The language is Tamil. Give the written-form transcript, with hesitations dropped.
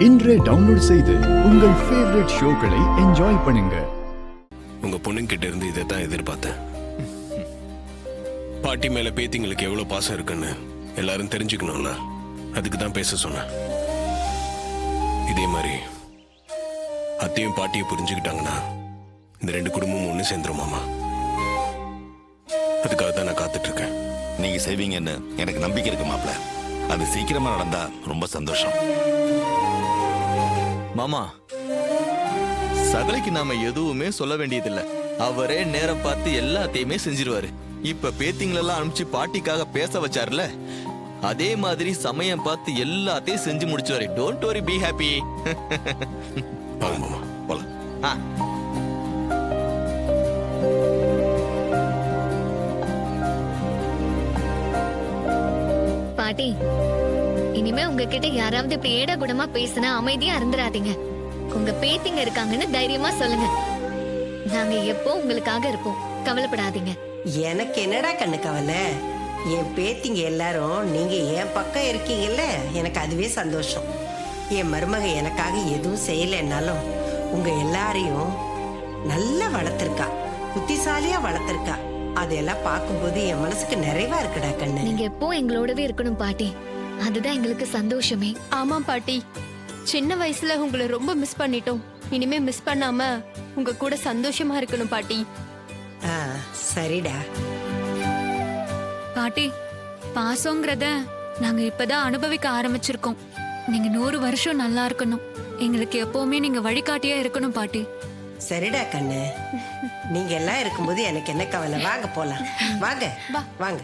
இன்றே டவுன்லோட் செய்து உங்கள் ஃபேவரட் ஷோக்களை என்ஜாய் பண்ணுங்க. உங்க பொண்ணுங்கிட்ட இருந்து இதை தான் எதிர்பார்த்தேன். பாட்டி மேல பேத்திங்களுக்கு எவ்வளவு பாசம் இருக்குன்னு எல்லாரும் தெரிஞ்சுக்கணும்ல, அதுக்கு தான் பேச சொன்னேன். இதே மாதிரி அத்தையும் பாட்டியும் புரிஞ்சுக்கிட்டாங்கன்னா இந்த ரெண்டு குடும்பமும் ஒண்ணு சேர்ந்துரும் மாமா. அதுக்காக தான் நான் காத்துட்டு இருக்கேன். நீங்க செய்வீங்கன்னு எனக்கு நம்பிக்கை இருக்கு மாப்ள. அது சீக்கிரமா நடந்தா ரொம்ப சந்தோஷம். மாமா, சகலைக்கு நாம எதுவுமே சொல்ல வேண்டியதில்லை. அவரே நேரம் பார்த்து எல்லாத்தையுமே செஞ்சிருவாரு. இப்ப பேத்திங்களெல்லாம் அனுப்பிச்சு பாட்டிக்காக பேச வச்சாருல, அதே மாதிரி சமயம் பார்த்து எல்லாத்தையும் செஞ்சு முடிச்சுவாரு. Don't worry, be happy. மாமா போலாம். பாட்டி, இனிமே உங்ககிட்ட யாராவது இப்படி ஏடா கூடமா பேசினா அமைதியா இருந்துராதீங்க. உங்க பேத்திங்க இருக்காங்கன்னு தைரியமா சொல்லுங்க. நாங்க எப்போ உங்களுக்காக இருப்போம், கவலைப்படாதீங்க. எனக்கு என்னடா கண்ணு கவலை? என் பேத்திங்க எல்லாரும் நீங்க என் பக்கம் இருக்கீங்கல்ல, எனக்கு அதுவே சந்தோஷம். என் மருமக எனக்காக எதுவும் செய்யலைன்னாலும் உங்க எல்லாரையும் நல்லா வளர்த்திருக்கா, புத்திசாலியா வளர்த்திருக்கா. அதெல்லாம் பார்க்கும்போது என் மனசுக்கு நிறைவா இருக்குடா கண்ணு. நீங்க எப்போ எங்களோடவே இருக்கணும் பாட்டி, அதுதான் எங்களுக்கு சந்தோஷமே. ஆமா பாட்டி, சின்ன வயசுல உங்களை ரொம்ப மிஸ் பண்ணிட்டோம். இனிமே மிஸ் பண்ணாம உங்க கூட சந்தோஷமா இருக்கணும் பாட்டி. சரிடா பாட்டி. பாசங்கிறத நாங்க இப்பதான் அனுபவிக்க ஆரம்பிச்சிருக்கோம். நீங்க 100 வருஷம் நல்லா இருக்கணும். எங்களுக்கு எப்பவுமே நீங்க வழிகாட்டியா இருக்கணும் பாட்டி. சரிடா கண்ணு, நீங்க எல்லாம் இருக்கும்போது எனக்கு என்ன கவலை? வாங்க போலாம், வாங்க வாங்க.